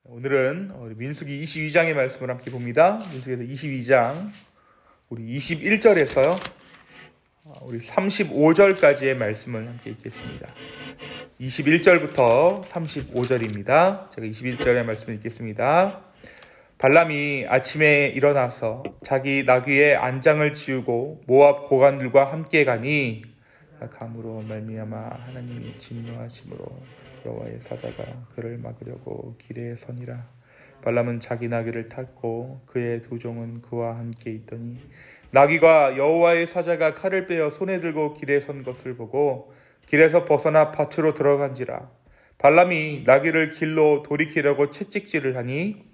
오늘은 우리 민수기 22장의 말씀을 함께 봅니다. 민수기에서 22장 우리 21절에서요 우리 35절까지의 말씀을 함께 읽겠습니다. 21절부터 35절입니다. 제가 21절의 말씀을 읽겠습니다. 발람이 아침에 일어나서 자기 나귀의 안장을 지우고 모압 고관들과 함께 가니 감으로 말미암아 하나님이 진노하심으로 여호와의 사자가 그를 막으려고 길에 서니라. 발람은 자기 나귀를 탔고 그의 두 종은 그와 함께 있더니 나귀가 여호와의 사자가 칼을 빼어 손에 들고 길에 선 것을 보고 길에서 벗어나 밭으로 들어간지라. 발람이 나귀를 길로 돌이키려고 채찍질을 하니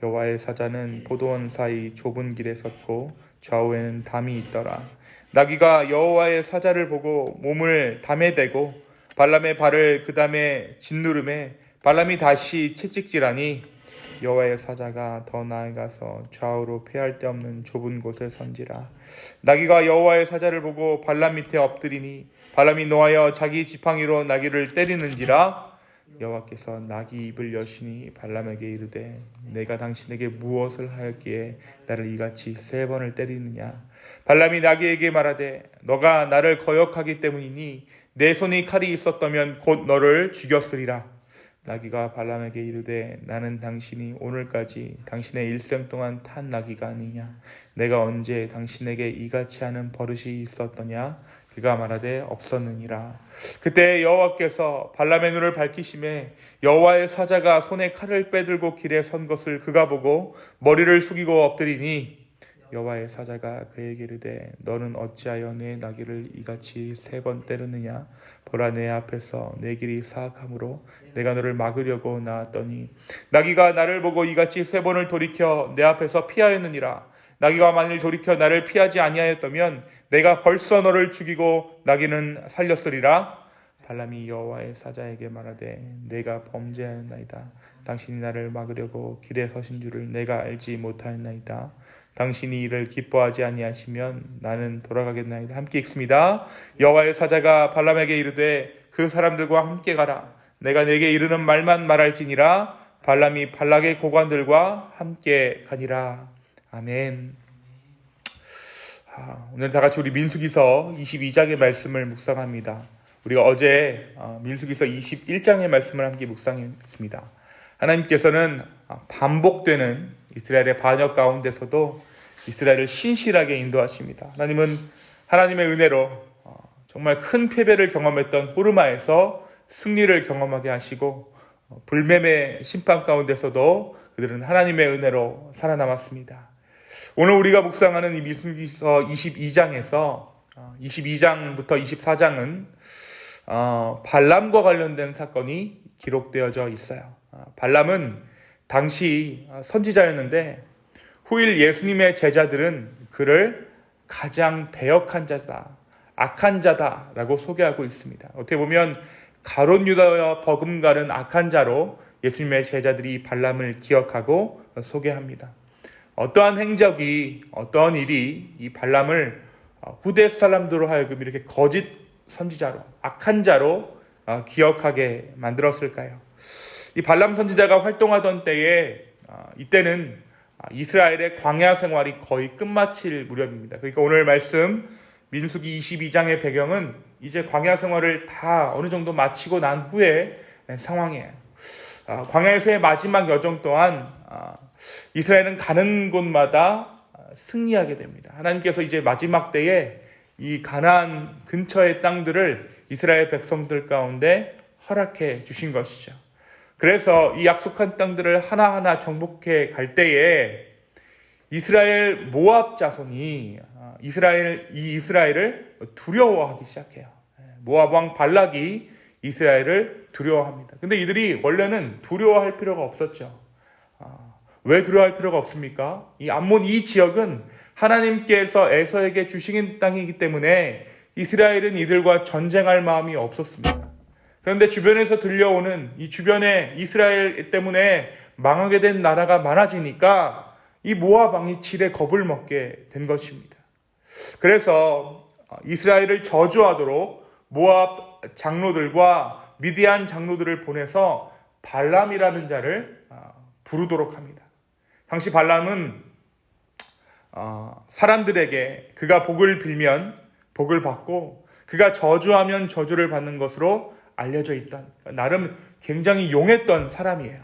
여호와의 사자는 포도원 사이 좁은 길에 섰고 좌우에는 담이 있더라. 나귀가 여호와의 사자를 보고 몸을 담에 대고 발람의 발을 그 담에 짓누름에 발람이 다시 채찍질하니 여호와의 사자가 더 나아가서 좌우로 피할 데 없는 좁은 곳에 선지라. 나귀가 여호와의 사자를 보고 발람 밑에 엎드리니 발람이 노하여 자기 지팡이로 나귀를 때리는지라. 여호와께서 나귀 입을 여시니 발람에게 이르되 내가 당신에게 무엇을 하였기에 나를 이같이 3번을 때리느냐. 발람이 나귀에게 말하되 너가 나를 거역하기 때문이니 내 손이 칼이 있었다면 곧 너를 죽였으리라. 나귀가 발람에게 이르되 나는 당신이 오늘까지 당신의 일생 동안 탄 나귀가 아니냐. 내가 언제 당신에게 이같이 하는 버릇이 있었더냐. 그가 말하되 없었느니라. 그때 여호와께서 발람의 눈을 밝히심에 여호와의 사자가 손에 칼을 빼들고 길에 선 것을 그가 보고 머리를 숙이고 엎드리니 여호와의 사자가 그에게 이르되 너는 어찌하여 내 나귀를 이같이 3번 때르느냐. 보라 내 앞에서 내 길이 사악함으로 내가 너를 막으려고 나왔더니 나귀가 나를 보고 이같이 3번을 돌이켜 내 앞에서 피하였느니라. 나귀가 만일 돌이켜 나를 피하지 아니하였다면 내가 벌써 너를 죽이고 나귀는 살렸으리라. 발람이 여호와의 사자에게 말하되 내가 범죄하였나이다. 당신이 나를 막으려고 길에 서신 줄을 내가 알지 못하였나이다. 당신이 이를 기뻐하지 아니하시면 나는 돌아가겠나이다. 함께 읽습니다. 여호와의 사자가 발람에게 이르되 그 사람들과 함께 가라. 내가 내게 이르는 말만 말할지니라. 발람이 발락의 고관들과 함께 가니라. 아멘. 오늘 다 같이 우리 민수기서 22장의 말씀을 묵상합니다. 우리가 어제 민수기서 21장의 말씀을 함께 묵상했습니다. 하나님께서는 반복되는 이스라엘의 반역 가운데서도 이스라엘을 신실하게 인도하십니다. 하나님은 하나님의 은혜로 정말 큰 패배를 경험했던 호르마에서 승리를 경험하게 하시고 불매의 심판 가운데서도 그들은 하나님의 은혜로 살아남았습니다. 오늘 우리가 묵상하는 이 민수기서 22장에서 22장부터 24장은 발람과 관련된 사건이 기록되어져 있어요. 발람은 당시 선지자였는데 후일 예수님의 제자들은 그를 가장 배역한 자다, 악한 자다라고 소개하고 있습니다. 어떻게 보면 가롯 유다와 버금가는 악한 자로 예수님의 제자들이 발람을 기억하고 소개합니다. 어떠한 행적이, 어떠한 일이 이 발람을 후대 사람들로 하여금 이렇게 거짓 선지자로, 악한 자로 기억하게 만들었을까요? 이 발람 선지자가 활동하던 때에 이때는 이스라엘의 광야 생활이 거의 끝마칠 무렵입니다. 그러니까 오늘 말씀 민수기 22장의 배경은 이제 광야 생활을 다 어느 정도 마치고 난 후의 상황이에요. 광야에서의 마지막 여정 동안 이스라엘은 가는 곳마다 승리하게 됩니다. 하나님께서 이제 마지막 때에 이 가나안 근처의 땅들을 이스라엘 백성들 가운데 허락해 주신 것이죠. 그래서 이 약속한 땅들을 하나하나 정복해 갈 때에 이스라엘 모압 자손이 이스라엘을 두려워하기 시작해요. 모압 왕 발락이 이스라엘을 두려워합니다. 근데 이들이 원래는 두려워할 필요가 없었죠. 왜 두려워할 필요가 없습니까? 이 암몬 이 지역은 하나님께서 에서에게 주신 땅이기 때문에 이스라엘은 이들과 전쟁할 마음이 없었습니다. 그런데 주변에서 들려오는 이 주변에 이스라엘 때문에 망하게 된 나라가 많아지니까 이 모압 왕이 지레 겁을 먹게 된 것입니다. 그래서 이스라엘을 저주하도록 모압 장로들과 미디안 장로들을 보내서 발람이라는 자를 부르도록 합니다. 당시 발람은 사람들에게 그가 복을 빌면 복을 받고 그가 저주하면 저주를 받는 것으로 알려져 있던, 나름 굉장히 용했던 사람이에요.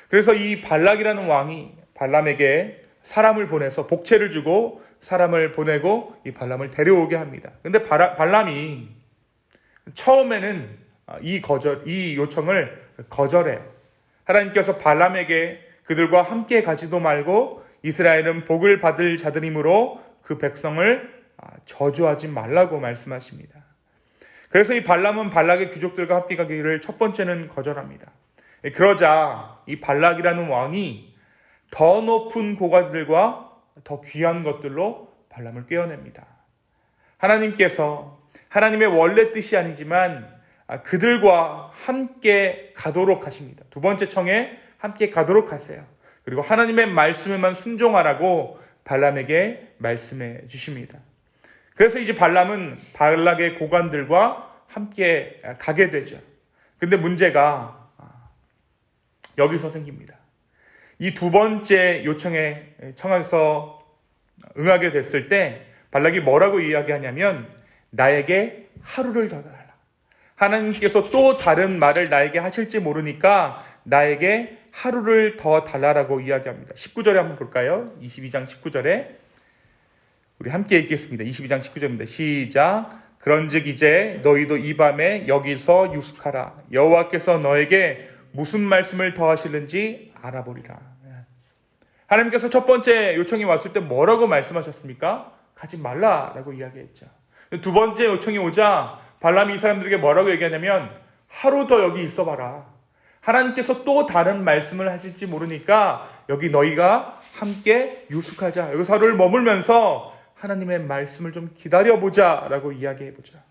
그래서 이 발락이라는 왕이 발람에게 사람을 보내서 복채를 주고 사람을 보내고 이 발람을 데려오게 합니다. 근데 발람이 처음에는 이 요청을 거절해요. 하나님께서 발람에게 그들과 함께 가지도 말고 이스라엘은 복을 받을 자들이므로 그 백성을 저주하지 말라고 말씀하십니다. 그래서 이 발람은 발락의 귀족들과 함께 가기를 첫 번째는 거절합니다. 그러자 이 발락이라는 왕이 더 높은 고관들과 더 귀한 것들로 발람을 꿰어냅니다. 하나님께서 하나님의 원래 뜻이 아니지만 그들과 함께 가도록 하십니다. 두 번째 청에 함께 가도록 하세요. 그리고 하나님의 말씀에만 순종하라고 발람에게 말씀해 주십니다. 그래서 이제 발람은 발락의 고관들과 함께 가게 되죠. 근데 문제가 여기서 생깁니다. 이 두 번째 요청에 청해서 응하게 됐을 때 발락이 뭐라고 이야기하냐면 나에게 하루를 더 달라. 하나님께서 또 다른 말을 나에게 하실지 모르니까 나에게 하루를 더 달라라고 이야기합니다. 19절에 한번 볼까요? 22장 19절에 우리 함께 읽겠습니다. 22장 19절입니다. 시작. 그런즉 이제 너희도 이 밤에 여기서 유숙하라. 여호와께서 너에게 무슨 말씀을 더하시는지 알아보리라. 하나님께서 첫 번째 요청이 왔을 때 뭐라고 말씀하셨습니까? 가지 말라라고 이야기했죠. 두 번째 요청이 오자 발람이 이 사람들에게 뭐라고 얘기하냐면 하루 더 여기 있어봐라. 하나님께서 또 다른 말씀을 하실지 모르니까 여기 너희가 함께 유숙하자. 여기서 하루를 머물면서 하나님의 말씀을 좀 기다려보자 라고 이야기해보자.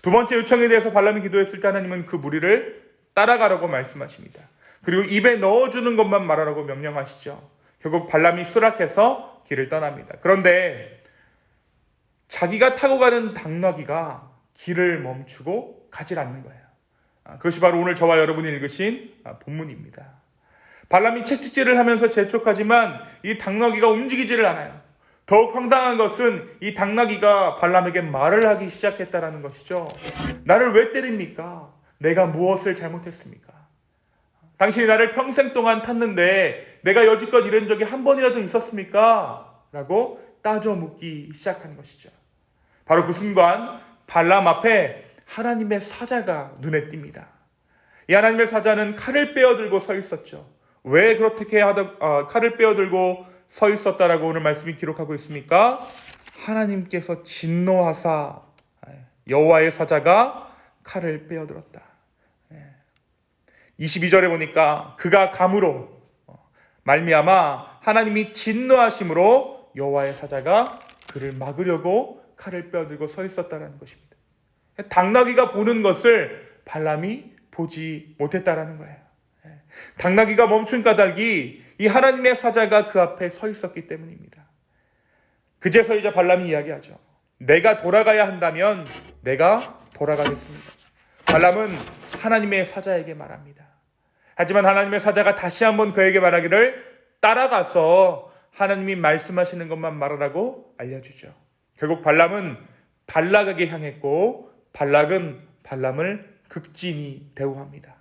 두 번째 요청에 대해서 발람이 기도했을 때 하나님은 그 무리를 따라가라고 말씀하십니다. 그리고 입에 넣어주는 것만 말하라고 명령하시죠. 결국 발람이 수락해서 길을 떠납니다. 그런데 자기가 타고 가는 당나귀가 길을 멈추고 가지 않는 거예요. 그것이 바로 오늘 저와 여러분이 읽으신 본문입니다. 발람이 채찍질을 하면서 재촉하지만 이 당나귀가 움직이지를 않아요. 더욱 황당한 것은 이 당나귀가 발람에게 말을 하기 시작했다는 것이죠. 나를 왜 때립니까? 내가 무엇을 잘못했습니까? 당신이 나를 평생 동안 탔는데 내가 여지껏 이런 적이 한 번이라도 있었습니까? 라고 따져 묻기 시작한 것이죠. 바로 그 순간 발람 앞에 하나님의 사자가 눈에 띕니다. 이 하나님의 사자는 칼을 빼어들고 서 있었죠. 왜 그렇게 칼을 빼어들고 서 있었다라고 오늘 말씀이 기록하고 있습니까? 하나님께서 진노하사 여호와의 사자가 칼을 빼어들었다. 22절에 보니까 그가 감으로 말미암아 하나님이 진노하심으로 여호와의 사자가 그를 막으려고 칼을 빼어들고 서 있었다는 것입니다. 당나귀가 보는 것을 발람이 보지 못했다라는 거예요. 당나귀가 멈춘 까닭이 이 하나님의 사자가 그 앞에 서 있었기 때문입니다. 그제서 이제 발람이 이야기하죠. 내가 돌아가야 한다면 내가 돌아가겠습니다. 발람은 하나님의 사자에게 말합니다. 하지만 하나님의 사자가 다시 한번 그에게 말하기를 따라가서 하나님이 말씀하시는 것만 말하라고 알려주죠. 결국 발람은 발락에게 향했고 발락은 발람을 극진히 대우합니다.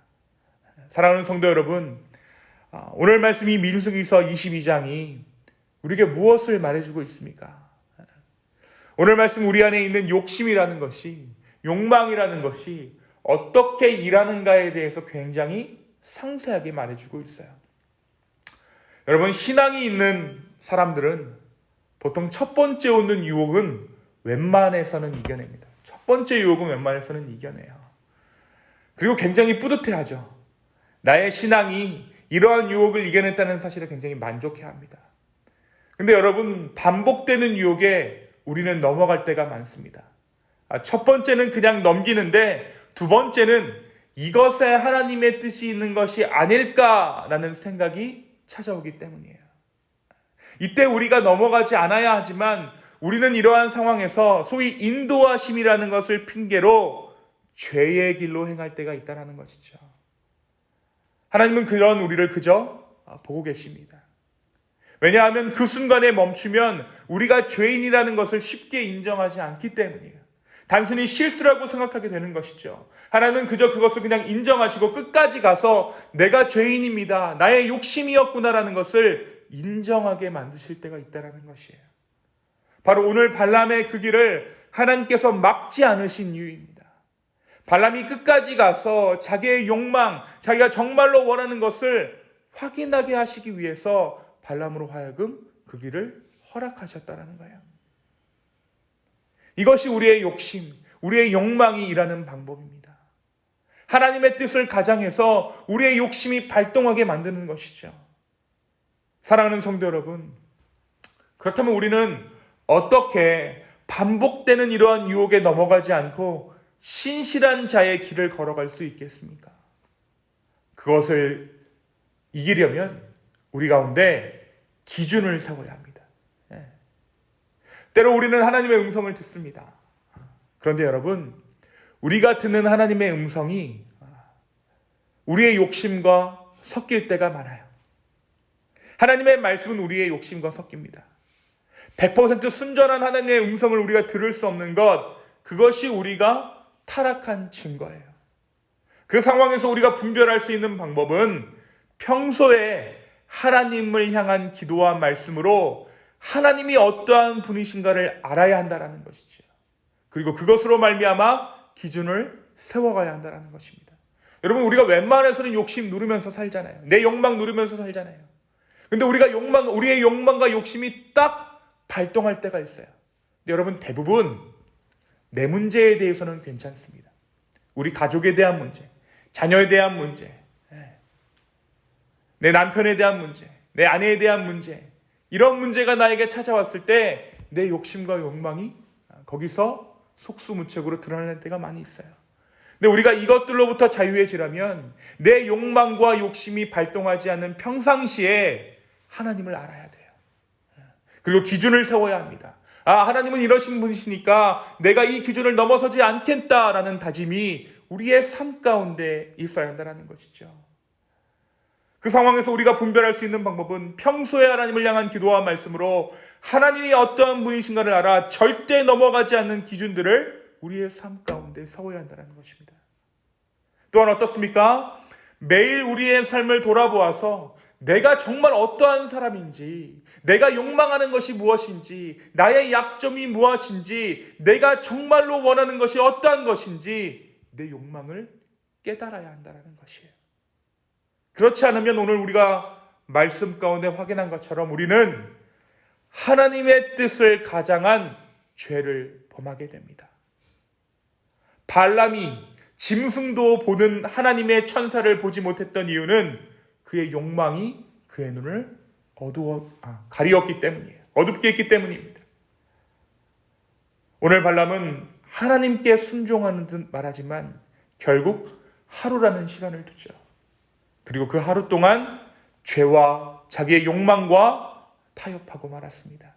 사랑하는 성도 여러분, 오늘 말씀이 민수기서 22장이 우리에게 무엇을 말해주고 있습니까? 오늘 말씀 우리 안에 있는 욕심이라는 것이, 욕망이라는 것이 어떻게 일하는가에 대해서 굉장히 상세하게 말해주고 있어요. 여러분, 신앙이 있는 사람들은 보통 첫 번째 오는 유혹은 웬만해서는 이겨냅니다. 첫 번째 유혹은 웬만해서는 이겨내요. 그리고 굉장히 뿌듯해하죠. 나의 신앙이 이러한 유혹을 이겨냈다는 사실에 굉장히 만족해합니다. 근데 여러분, 반복되는 유혹에 우리는 넘어갈 때가 많습니다. 첫 번째는 그냥 넘기는데 두 번째는 이것에 하나님의 뜻이 있는 것이 아닐까라는 생각이 찾아오기 때문이에요. 이때 우리가 넘어가지 않아야 하지만 우리는 이러한 상황에서 소위 인도하심이라는 것을 핑계로 죄의 길로 행할 때가 있다는 것이죠. 하나님은 그런 우리를 그저 보고 계십니다. 왜냐하면 그 순간에 멈추면 우리가 죄인이라는 것을 쉽게 인정하지 않기 때문이에요. 단순히 실수라고 생각하게 되는 것이죠. 하나님은 그저 그것을 그냥 인정하시고 끝까지 가서 내가 죄인입니다, 나의 욕심이었구나라는 것을 인정하게 만드실 때가 있다는 것이에요. 바로 오늘 발람의 그 길을 하나님께서 막지 않으신 이유입니다. 발람이 끝까지 가서 자기의 욕망, 자기가 정말로 원하는 것을 확인하게 하시기 위해서 발람으로 하여금 그 길을 허락하셨다는 거예요. 이것이 우리의 욕심, 우리의 욕망이 일하는 방법입니다. 하나님의 뜻을 가장해서 우리의 욕심이 발동하게 만드는 것이죠. 사랑하는 성도 여러분, 그렇다면 우리는 어떻게 반복되는 이러한 유혹에 넘어가지 않고 신실한 자의 길을 걸어갈 수 있겠습니까? 그것을 이기려면 우리 가운데 기준을 세워야 합니다. 때로 우리는 하나님의 음성을 듣습니다. 그런데 여러분, 우리가 듣는 하나님의 음성이 우리의 욕심과 섞일 때가 많아요. 하나님의 말씀은 우리의 욕심과 섞입니다. 100% 순전한 하나님의 음성을 우리가 들을 수 없는 것, 그것이 우리가 타락한 증거예요. 그 상황에서 우리가 분별할 수 있는 방법은 평소에 하나님을 향한 기도와 말씀으로 하나님이 어떠한 분이신가를 알아야 한다는 것이죠. 그리고 그것으로 말미암아 기준을 세워가야 한다는 것입니다. 여러분, 우리가 웬만해서는 욕심 누르면서 살잖아요. 내 욕망 누르면서 살잖아요. 근데 우리의 욕망과 욕심이 딱 발동할 때가 있어요. 근데 여러분, 대부분 내 문제에 대해서는 괜찮습니다. 우리 가족에 대한 문제, 자녀에 대한 문제, 내 남편에 대한 문제, 내 아내에 대한 문제, 이런 문제가 나에게 찾아왔을 때 내 욕심과 욕망이 거기서 속수무책으로 드러날 때가 많이 있어요. 근데 우리가 이것들로부터 자유해지려면 내 욕망과 욕심이 발동하지 않는 평상시에 하나님을 알아야 돼요. 그리고 기준을 세워야 합니다. 하나님은 이러신 분이시니까 내가 이 기준을 넘어서지 않겠다라는 다짐이 우리의 삶 가운데 있어야 한다는 것이죠. 그 상황에서 우리가 분별할 수 있는 방법은 평소에 하나님을 향한 기도와 말씀으로 하나님이 어떠한 분이신가를 알아 절대 넘어가지 않는 기준들을 우리의 삶 가운데 세워야 한다는 것입니다. 또한 어떻습니까? 매일 우리의 삶을 돌아보아서 내가 정말 어떠한 사람인지, 내가 욕망하는 것이 무엇인지, 나의 약점이 무엇인지, 내가 정말로 원하는 것이 어떠한 것인지 내 욕망을 깨달아야 한다는 것이에요. 그렇지 않으면 오늘 우리가 말씀 가운데 확인한 것처럼 우리는 하나님의 뜻을 가장한 죄를 범하게 됩니다. 발람이 짐승도 보는 하나님의 천사를 보지 못했던 이유는 그의 욕망이 그의 눈을 가리었기 때문이에요. 어둡게 했기 때문입니다. 오늘 발람은 하나님께 순종하는 듯 말하지만 결국 하루라는 시간을 두죠. 그리고 그 하루 동안 죄와 자기의 욕망과 타협하고 말았습니다.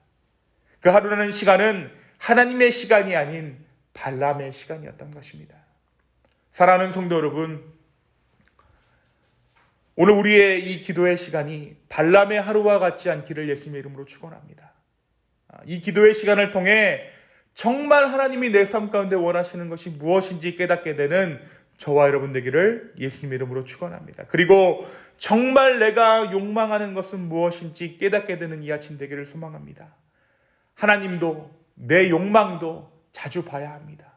그 하루라는 시간은 하나님의 시간이 아닌 발람의 시간이었던 것입니다. 사랑하는 성도 여러분, 오늘 우리의 이 기도의 시간이 발람의 하루와 같지 않기를 예수님의 이름으로 축원합니다. 이 기도의 시간을 통해 정말 하나님이 내 삶 가운데 원하시는 것이 무엇인지 깨닫게 되는 저와 여러분 되기를 예수님의 이름으로 축원합니다. 그리고 정말 내가 욕망하는 것은 무엇인지 깨닫게 되는 이 아침 되기를 소망합니다. 하나님도 내 욕망도 자주 봐야 합니다.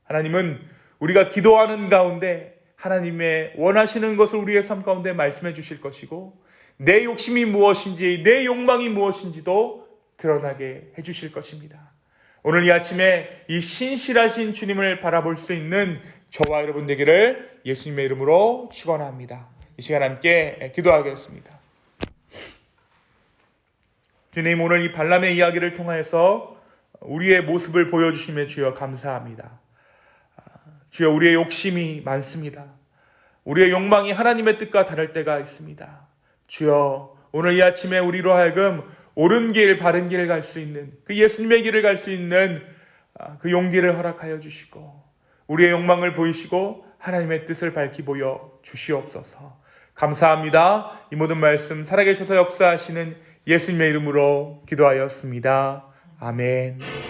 하나님은 우리가 기도하는 가운데 하나님의 원하시는 것을 우리의 삶 가운데 말씀해 주실 것이고 내 욕심이 무엇인지 내 욕망이 무엇인지도 드러나게 해 주실 것입니다. 오늘 이 아침에 이 신실하신 주님을 바라볼 수 있는 저와 여러분 되기를 예수님의 이름으로 축원합니다. 이 시간 함께 기도하겠습니다. 주님, 오늘 이 발람의 이야기를 통해서 우리의 모습을 보여주심에 주여 감사합니다. 주여, 우리의 욕심이 많습니다. 우리의 욕망이 하나님의 뜻과 다를 때가 있습니다. 주여, 오늘 이 아침에 우리로 하여금 옳은 길, 바른 길을 갈 수 있는 그 예수님의 길을 갈 수 있는 그 용기를 허락하여 주시고 우리의 욕망을 보이시고 하나님의 뜻을 밝히 보여 주시옵소서. 감사합니다. 이 모든 말씀 살아계셔서 역사하시는 예수님의 이름으로 기도하였습니다. 아멘.